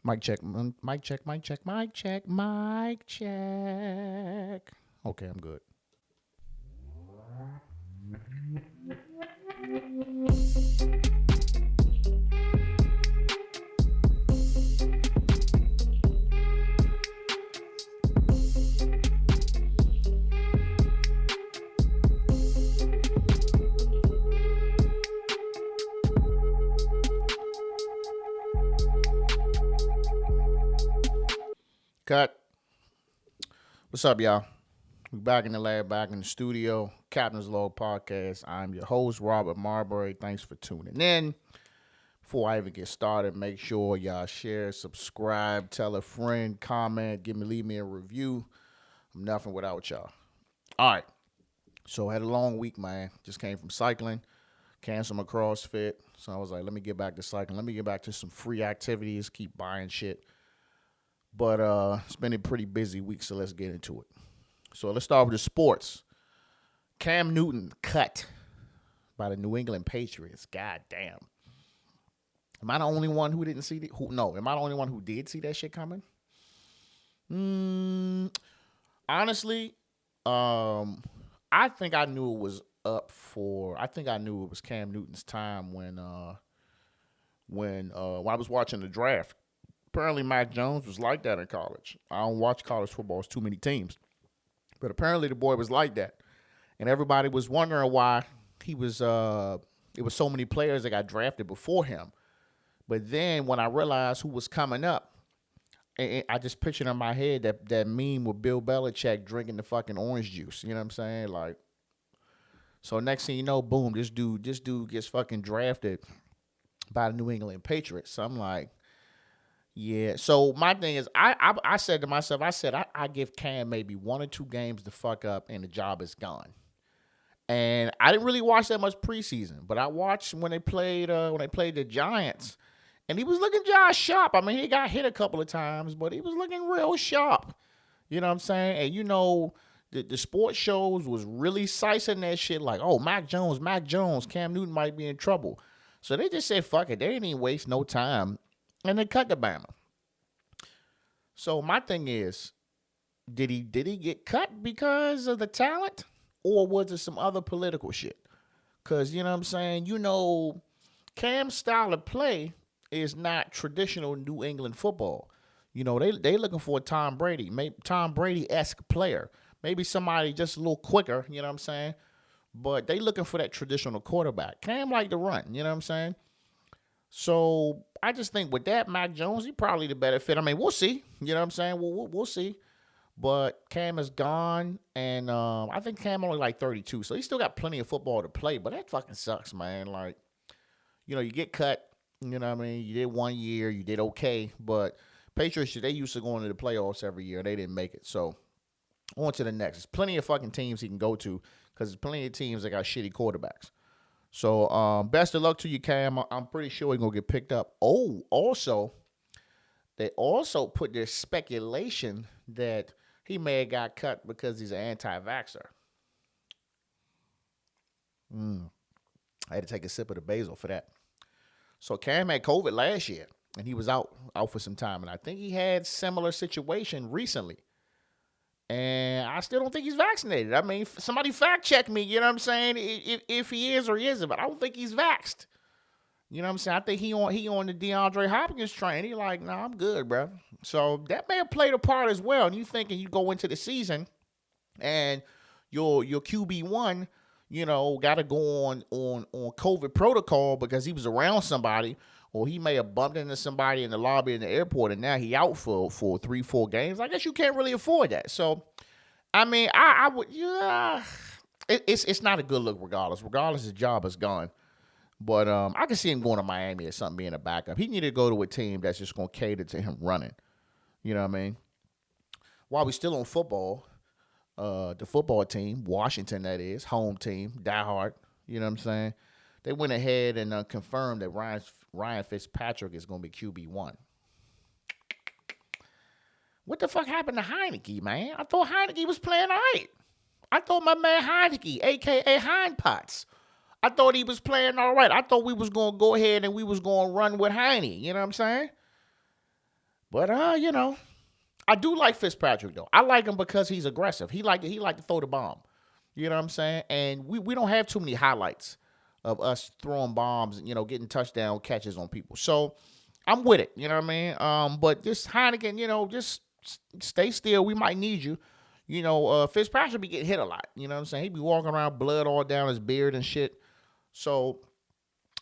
Mic check, mic check, mic check, mic check, mic check. Okay, I'm good. Cut. What's up, y'all? We back in the lab, back in the studio. Captain's Log Podcast. I'm your host, Robert Marbury. Thanks for tuning in. Before I even get started, make sure y'all share, subscribe, tell a friend, comment, leave me a review. I'm nothing without y'all. All right. So I had a long week, man. Just came from cycling, canceled my CrossFit. So I was like, let me get back to cycling. Let me get back to some free activities, keep buying shit. But it's been a pretty busy week, so let's get into it. So let's start with the sports. Cam Newton cut by the New England Patriots. God damn. Am I the only one who didn't see it? No, am I the only one who did see that shit coming? Honestly, I think I knew it was up for. I think I knew it was Cam Newton's time when I was watching the draft. Apparently, Mac Jones was like that in college. I don't watch college football; it's too many teams. But apparently, the boy was like that, and everybody was wondering why he was. It was so many players that got drafted before him. But then when I realized who was coming up, I just pictured in my head that meme with Bill Belichick drinking the fucking orange juice. You know what I'm saying? Like, so next thing you know, boom, this dude gets fucking drafted by the New England Patriots. So I'm like, yeah. So my thing is, I said to myself, I give Cam maybe 1 or 2 games to fuck up, and the job is gone. And I didn't really watch that much preseason, but I watched when they played the Giants, and he was looking just sharp. I mean, he got hit a couple of times, but he was looking real sharp. You know what I'm saying? And you know, the sports shows was really sizing that shit like, oh, Mac Jones, Cam Newton might be in trouble. So they just said, fuck it, they didn't even waste no time, and they cut the Bama. So my thing is, did he get cut because of the talent, or was it some other political shit? Cause you know what I'm saying. You know, Cam's style of play is not traditional New England football. You know, they looking for a Tom Brady, maybe Tom Brady esque player, maybe somebody just a little quicker. You know what I'm saying. But they looking for that traditional quarterback. Cam like to run. You know what I'm saying. So I just think with that, Mac Jones, he probably the better fit. I mean, we'll see. You know what I'm saying? We'll see. But Cam is gone, and I think Cam only like 32, so he still got plenty of football to play. But that fucking sucks, man. Like, you know, you get cut. You know what I mean? You did 1 year, you did okay, but Patriots, they used to going to the playoffs every year. They didn't make it. So on to the next. There's plenty of fucking teams he can go to because there's plenty of teams that got shitty quarterbacks. So best of luck to you, Cam. I'm pretty sure he's gonna get picked up. Oh, also, they also put this speculation that he may have got cut because he's an anti-vaxxer. I had to take a sip of the basil for that. So Cam had COVID last year, and he was out for some time, and I think he had similar situation recently. And I still don't think he's vaccinated. I mean, somebody fact check me. You know what I'm saying? If he is or he isn't, but I don't think he's vaxxed. You know what I'm saying? I think he on the DeAndre Hopkins train. He like, nah, I'm good, bro. So that may have played a part as well. And you thinking you go into the season and your QB1, you know, got to go on COVID protocol because he was around somebody, or he may have bumped into somebody in the lobby in the airport, and now he out for 3-4 games. I guess you can't really afford that. So, I mean, I would, yeah, it's not a good look regardless. Regardless, his job is gone. But I can see him going to Miami or something, being a backup. He need to go to a team that's just going to cater to him running. You know what I mean? While we still on football, the football team, Washington, that is, home team, diehard, you know what I'm saying? They went ahead and confirmed that Ryan Fitzpatrick is going to be QB1. What the fuck happened to Heineke, man? I thought Heineke was playing all right. I thought my man Heineke, a.k.a. Hindpots, I thought he was playing all right. I thought we was going to go ahead and we was going to run with Heine. You know what I'm saying? But I do like Fitzpatrick though. I like him because he's aggressive. He like to throw the bomb. You know what I'm saying? And we don't have too many highlights of us throwing bombs, getting touchdown catches on people. So I'm with it. You know what I mean? But this Heineken, just stay still. We might need you. Fitzpatrick be getting hit a lot. You know what I'm saying? He be walking around blood all down his beard and shit. So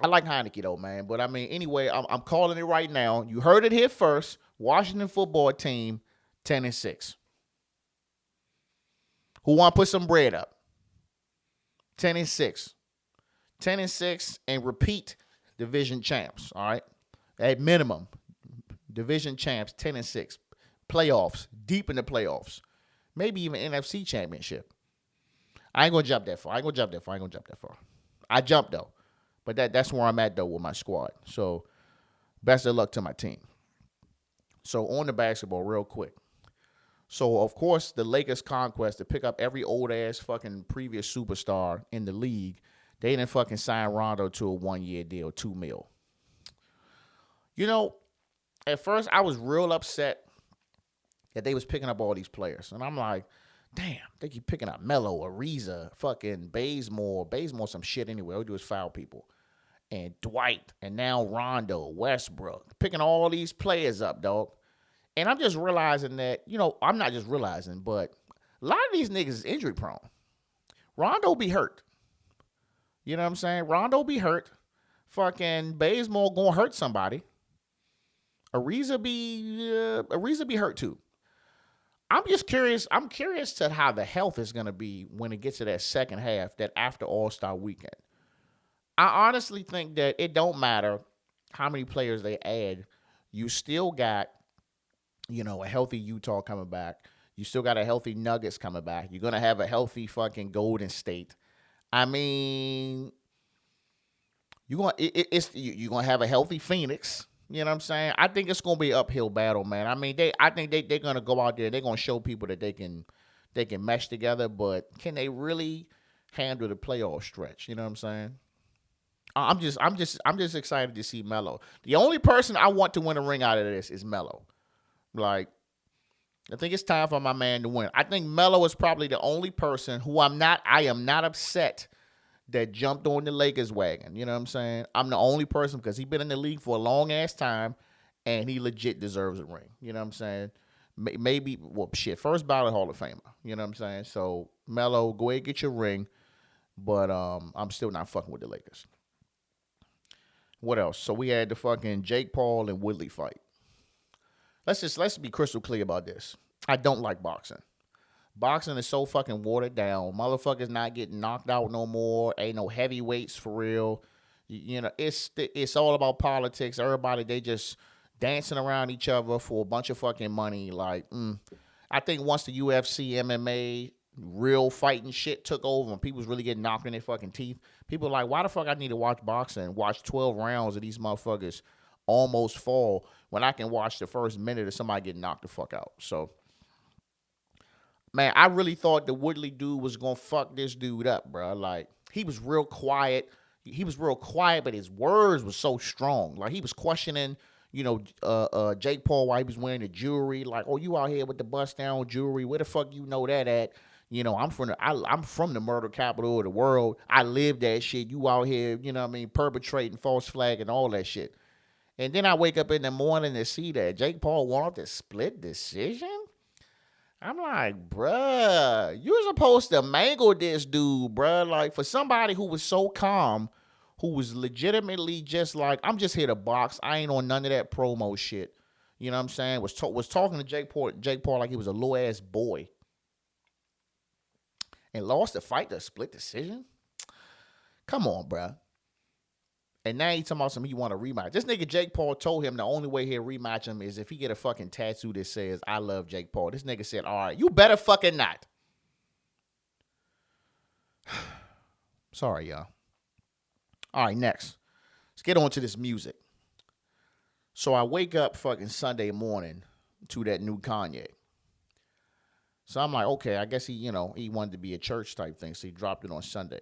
I like Heineke though, man. But I mean, anyway, I'm calling it right now. You heard it here first. Washington football team, 10-6. Who want to put some bread up? 10-6. 10-6 and repeat division champs. All right. At minimum, division champs, 10-6. Playoffs, deep in the playoffs. Maybe even NFC championship. I ain't gonna jump that far. I jumped though. But that's where I'm at though with my squad. So best of luck to my team. So on the basketball, real quick. So of course the Lakers' conquest to pick up every old ass fucking previous superstar in the league. They didn't fucking sign Rondo to a 1-year deal, $2 million. At first I was real upset that they was picking up all these players. And I'm like, damn, they keep picking up Melo, Ariza, fucking Bazemore. Bazemore some shit anyway. All we do is foul people. And Dwight, and now Rondo, Westbrook. Picking all these players up, dog. And I'm just realizing that, I'm not just realizing, but a lot of these niggas is injury prone. Rondo be hurt. You know what I'm saying? Rondo be hurt. Fucking Bazemore gonna hurt somebody. Ariza be hurt too. I'm just curious. I'm curious to how the health is gonna be when it gets to that second half, that after All-Star weekend. I honestly think that it don't matter how many players they add. You still got, a healthy Utah coming back. You still got a healthy Nuggets coming back. You're gonna have a healthy fucking Golden State. I mean, you're gonna have a healthy Phoenix. You know what I'm saying? I think it's gonna be an uphill battle, man. I mean, I think they're gonna go out there. They're gonna show people that they can mesh together, but can they really handle the playoff stretch? You know what I'm saying? I'm just excited to see Melo. The only person I want to win a ring out of this is Melo. Like, I think it's time for my man to win. I think Melo is probably the only person who I am not upset that jumped on the Lakers wagon. You know what I'm saying? I'm the only person because he's been in the league for a long ass time and he legit deserves a ring. You know what I'm saying? Maybe, first ballot Hall of Famer. You know what I'm saying? So, Melo, go ahead and get your ring. But I'm still not fucking with the Lakers. What else? So, we had the fucking Jake Paul and Woodley fight. Let's be crystal clear about this. I don't like boxing. Boxing is so fucking watered down. Motherfuckers not getting knocked out no more. Ain't no heavyweights for real. It's all about politics. Everybody, they just dancing around each other for a bunch of fucking money. Like, I think once the UFC, MMA, real fighting shit took over and people was really getting knocked in their fucking teeth, people are like, why the fuck I need to watch boxing and watch 12 rounds of these motherfuckers almost fall when I can watch the first minute of somebody getting knocked the fuck out? So, man, I really thought the Woodley dude was going to fuck this dude up, bro. Like, he was real quiet. But his words were so strong. Like, he was questioning, Jake Paul while he was wearing the jewelry. Like, oh, you out here with the bust down jewelry. Where the fuck you know that at? I'm from the murder capital of the world. I live that shit. You out here, perpetrating false flag and all that shit. And then I wake up in the morning to see that Jake Paul wanted the split decision. I'm like, bruh, you're supposed to mangle this dude, bruh. Like, for somebody who was so calm, who was legitimately just like, I'm just here to box. I ain't on none of that promo shit. You know what I'm saying? Was talking to Jake Paul like he was a little ass boy. And lost the fight to a split decision? Come on, bruh. And now he talking about something he want to rematch. This nigga Jake Paul told him the only way he'll rematch him is if he get a fucking tattoo that says, I love Jake Paul. This nigga said, all right, you better fucking not. Sorry, y'all. All right, next. Let's get on to this music. So I wake up fucking Sunday morning to that new Kanye. So I'm like, okay, I guess he wanted to be a church type thing, so he dropped it on Sunday.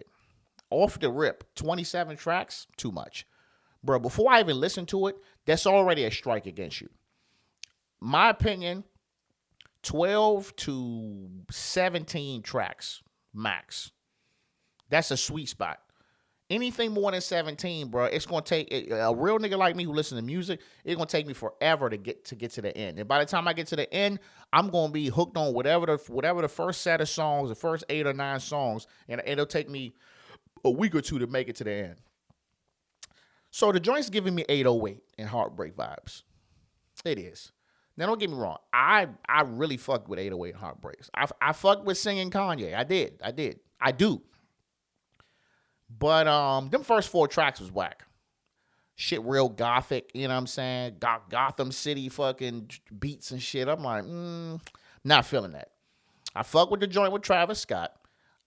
Off the rip, 27 tracks, too much. Bro, before I even listen to it, that's already a strike against you. my opinion, 12 to 17 tracks max. That's a sweet spot. Anything more than 17, bro, it's gonna take a real nigga like me who listen to music. It's gonna take me forever to get to the end. And by the time I get to the end, I'm gonna be hooked on whatever the first set of songs, the first 8 or 9 songs, and it'll take me a week or two to make it to the end. So the joint's giving me 808 and Heartbreak vibes. It is. Now don't get me wrong. I really fucked with 808 and Heartbreaks. I fucked with singing Kanye. I did. I do. But them first 4 tracks was whack. Shit real gothic, you know what I'm saying? Gotham City fucking beats and shit. I'm like, not feeling that. I fuck with the joint with Travis Scott.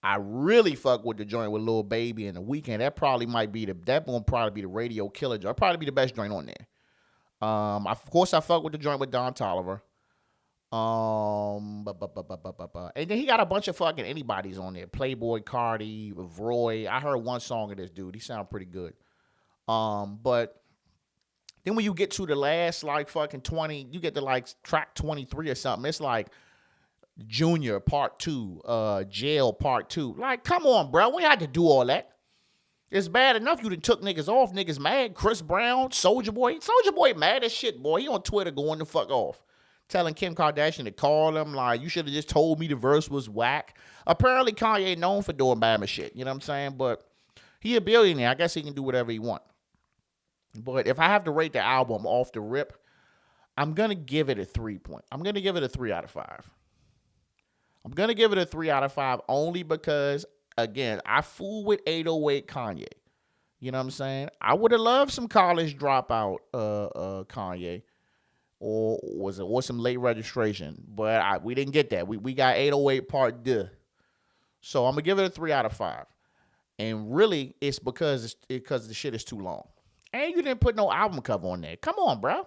I really fuck with the joint with Lil Baby and The Weeknd. That probably be the radio killer joint. Probably be the best joint on there. Of course I fuck with the joint with Don Toliver. And then he got a bunch of fucking anybody's on there. Playboy Cardi, Roy. I heard one song of this dude. He sounded pretty good. But then when you get to the last like fucking 20, you get to like track 23 or something. It's like Junior Part 2, Jail Part 2. Like, come on, bro. We had to do all that. It's bad enough you done took niggas off. Niggas mad. Chris Brown, Soulja Boy. Soulja Boy mad as shit, boy. He on Twitter going the fuck off. Telling Kim Kardashian to call him, like, you should have just told me the verse was whack. Apparently, Kanye known for doing Bama shit. You know what I'm saying? But he a billionaire. I guess he can do whatever he want. But if I have to rate the album off the rip, I'm going to give it a 3 point. I'm going to give it a 3 out of 5. I'm going to give it a 3 out of 5 only because, again, I fool with 808 Kanye. You know what I'm saying? I would have loved some college dropout Kanye. Or some late registration. But we didn't get that. We got 808 Part 2. So I'm going to give it a 3 out of 5. And really, it's because the shit is too long. And you didn't put no album cover on there. Come on, bro.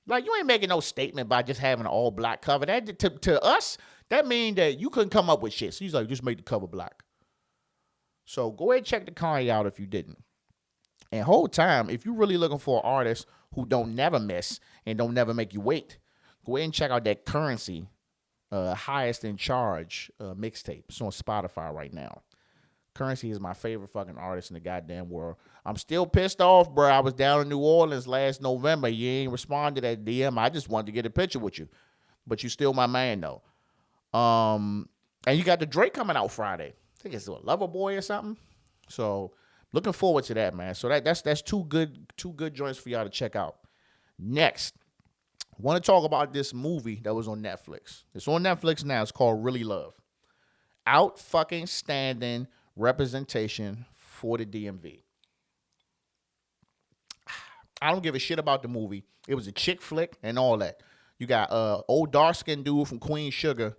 Like, you ain't making no statement by just having an all-black cover. That to us, that means that you couldn't come up with shit. So he's like, just make the cover black. So go ahead and check the Kanye out if you didn't. And whole time, if you're really looking for an artist who don't never miss and don't never make you wait, go ahead and check out that Currency Highest in Charge mixtape. It's on Spotify right now. Currency is my favorite fucking artist in the goddamn world. I'm still pissed off, bro. I was down in New Orleans last November. You ain't responded to that DM. I just wanted to get a picture with you. But you still my man, though. And you got the Drake coming out Friday. I think it's a Lover Boy or something. So looking forward to that, man. So that's two good joints for y'all to check out. Next, I want to talk about this movie that was on Netflix. It's on Netflix now. It's called Really Love. Out fucking standing representation for the DMV. I don't give a shit about the movie. It was a chick flick and all that. You got old dark skinned dude from Queen Sugar,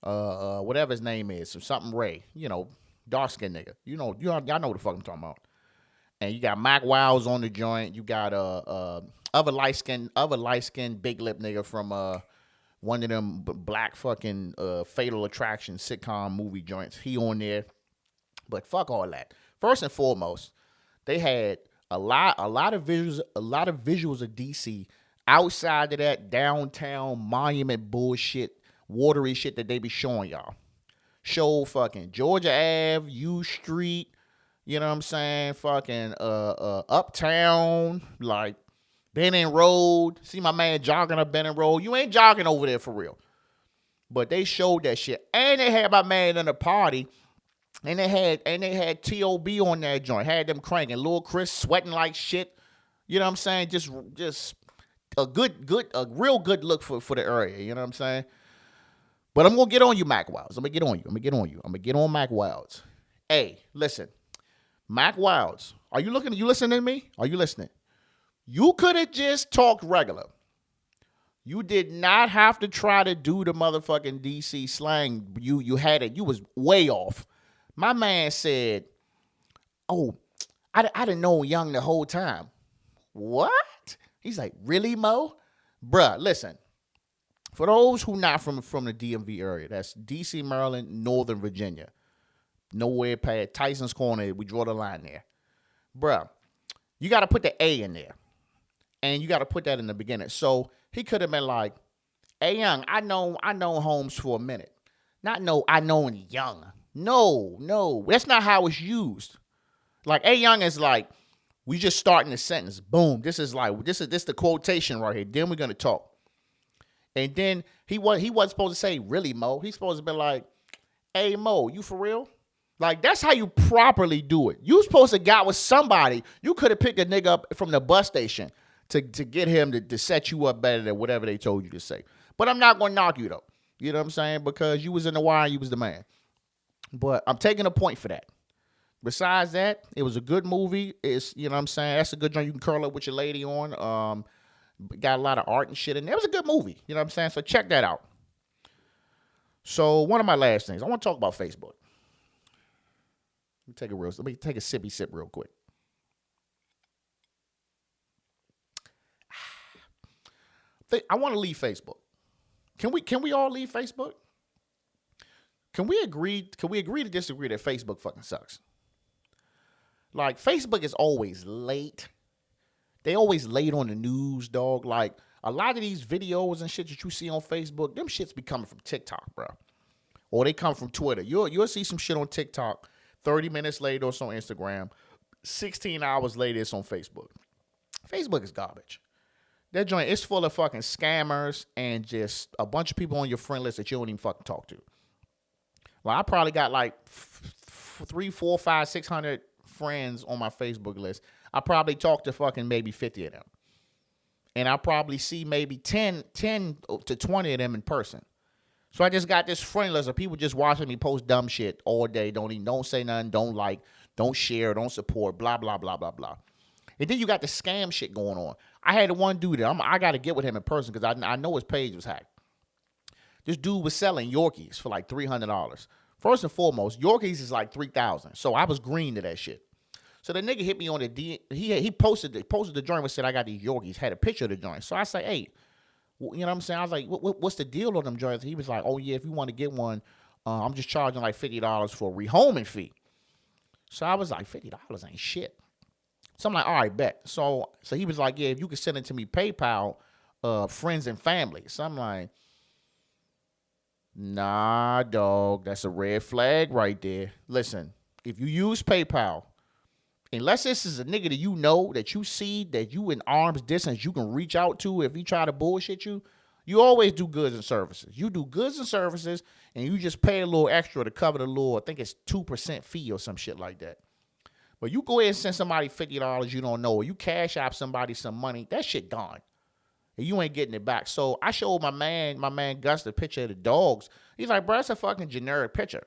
whatever his name is, or something Ray. You know, dark skinned nigga. Y'all know what the fuck I'm talking about. And you got Mac Wiles on the joint. You got other light skinned big lip nigga from one of them black fucking Fatal Attraction sitcom movie joints. He on there. But fuck all that. First and foremost, they had a lot of visuals of DC outside of that downtown monument bullshit, watery shit that they be showing y'all. Show fucking Georgia Ave, U Street, you know what I'm saying? Fucking Uptown, like Benning Road. See my man jogging up Benning Road. You ain't jogging over there for real. But they showed that shit. And they had my man in the party. And they had T.O.B. on that joint. Had them cranking. Lil Chris sweating like shit. You know what I'm saying? Just a real good look for the area. You know what I'm saying? But I'm going to get on you, Mac Wilds. I'm going to get on Mac Wilds. Hey, listen. Mac Wilds, you listening to me? Are you listening? You could have just talked regular. You did not have to try to do the motherfucking DC slang. You had it. You was way off. My man said, oh, I didn't know Young the whole time. What? He's like, really, Mo? Bruh, listen. For those who not from the DMV area, that's DC, Maryland, Northern Virginia. Nowhere past Tyson's Corner, we draw the line there. Bruh, you got to put the A in there. And you got to put that in the beginning. So he could have been like, Hey, Young, I know Holmes for a minute. Not no, I know Young. No. That's not how it's used. Like, hey, Young is like, we just starting the sentence. Boom. This is the quotation right here. Then we're gonna talk. And then he wasn't supposed to say, really, Mo. He's supposed to be like, hey, Mo, you for real? Like, that's how you properly do it. You supposed to got with somebody. You could have picked a nigga up from the bus station to get him to set you up better than whatever they told you to say. But I'm not going to knock you, though. You know what I'm saying? Because you was in the wire, you was the man. But I'm taking a point for that. Besides that, it was a good movie. It's, you know what I'm saying? That's a good joint you can curl up with your lady on. Got a lot of art and shit in there. It was a good movie. You know what I'm saying? So check that out. So one of my last things, I want to talk about Facebook. Let me take a sippy sip real quick. I want to leave Facebook. Can we all leave Facebook? Can we agree to disagree that Facebook fucking sucks? Like, Facebook is always late. They always late on the news, dog. Like, a lot of these videos and shit that you see on Facebook, them shits be coming from TikTok, bro. Or they come from Twitter. You'll see some shit on TikTok. 30 minutes later, it's on Instagram. 16 hours later, it's on Facebook. Facebook is garbage. That joint is full of fucking scammers and just a bunch of people on your friend list that you don't even fucking talk to. Well, I probably got like 3, 4, 5, 600 friends on my Facebook list. I probably talk to fucking maybe 50 of them. And I probably see maybe 10 to 20 of them in person. So I just got this friend list of people just watching me post dumb shit all day. Don't say nothing, don't like, don't share, don't support, blah, blah, blah, blah, blah. And then you got the scam shit going on. I had the one dude that I got to get with him in person because I know his page was hacked. This dude was selling Yorkies for like $300. First and foremost, Yorkies is like $3,000. So I was green to that shit. So the nigga hit me on the D. He posted the joint and said, I got these Yorkies. Had a picture of the joint. So I say, hey, you know what I'm saying? I was like, what's the deal on them joints? He was like, oh, yeah, if you want to get one, I'm just charging like $50 for a rehoming fee. So I was like, $50 ain't shit. So I'm like, all right, bet. So he was like, yeah, if you could send it to me PayPal, friends and family. So I'm like, nah, dog, that's a red flag right there. Listen, if you use PayPal, unless this is a nigga that you know, that you see, that you in arm's distance, you can reach out to if he try to bullshit you, you always do goods and services. You do goods and services, and you just pay a little extra to cover the little, I think it's 2% fee or some shit like that. But you go ahead and send somebody $50 you don't know, or you cash out somebody some money, that shit gone. And you ain't getting it back. So I showed my man Gus the picture of the dogs. He's like, bro, that's a fucking generic picture.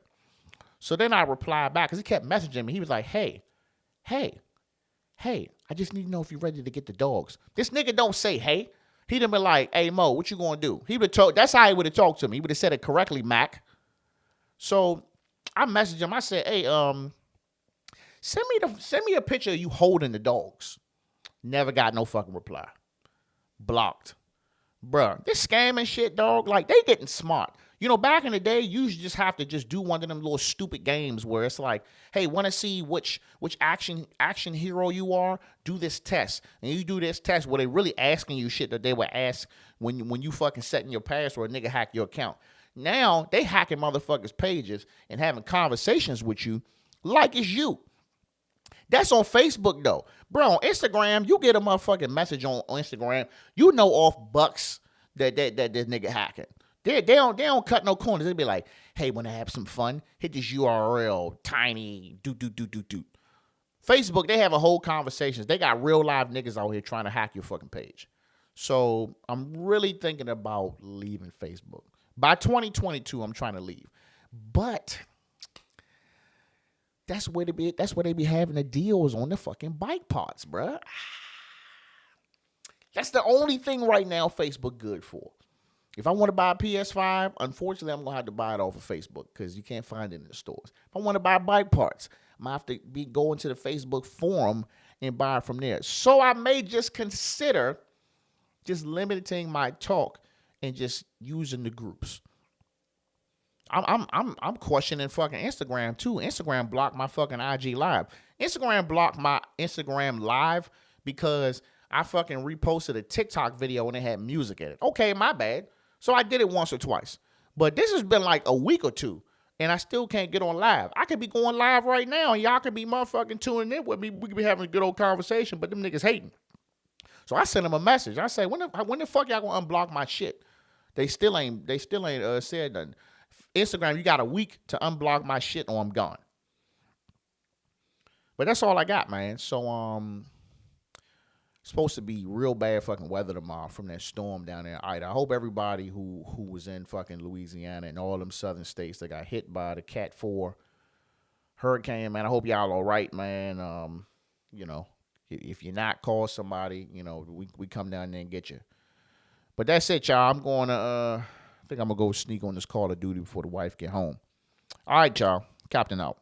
So then I replied back, because he kept messaging me. He was like, hey, I just need to know if you're ready to get the dogs. This nigga don't say hey. He done been like, hey, Mo, what you gonna do? He would talk. That's how he would have talked to me. He would have said it correctly, Mac. So I messaged him. I said, hey, send me a picture of you holding the dogs. Never got no fucking reply. Blocked. Bruh, this scamming shit, dog, like, they getting smart. You know, back in the day, you used to just have to just do one of them little stupid games where it's like, hey, want to see which action hero you are? Do this test. And you do this test where they really asking you shit that they would ask when you fucking setting your password, nigga hack your account. Now, they hacking motherfuckers' pages and having conversations with you like it's you. That's on Facebook, though. Bro, on Instagram, you get a motherfucking message on Instagram, you know off bucks that this nigga hacking. They don't cut no corners. They be like, hey, want to have some fun? Hit this URL, tiny, do. Facebook, they have a whole conversations. They got real live niggas out here trying to hack your fucking page. So I'm really thinking about leaving Facebook. By 2022, I'm trying to leave. But that's where they be having the deals on the fucking bike parts, bruh. That's the only thing right now Facebook good for. If I want to buy a PS5, unfortunately, I'm going to have to buy it off of Facebook because you can't find it in the stores. If I want to buy bike parts, I'm going to have to be going to the Facebook forum and buy it from there. So I may just consider just limiting my talk and just using the groups. I'm questioning fucking Instagram too. Instagram blocked my fucking IG live. Instagram blocked my Instagram live because I fucking reposted a TikTok video and it had music in it. Okay, my bad. So I did it once or twice. But this has been like a week or two, and I still can't get on live. I could be going live right now, and y'all could be motherfucking tuning in with me. We could be having a good old conversation, but them niggas hating. So I sent them a message. I say, when the fuck y'all gonna unblock my shit? They still ain't said nothing. Instagram, you got a week to unblock my shit or I'm gone. But that's all I got, man. So supposed to be real bad fucking weather tomorrow from that storm down there in Ida. I hope everybody who was in fucking Louisiana and all them southern states that got hit by the Cat 4 hurricane, man, I hope y'all all right, man. You know, if you're not, call somebody. You know, we come down there and get you. But that's it, y'all. I'm going to, I think I'm going to go sneak on this Call of Duty before the wife get home. All right, y'all. Captain out.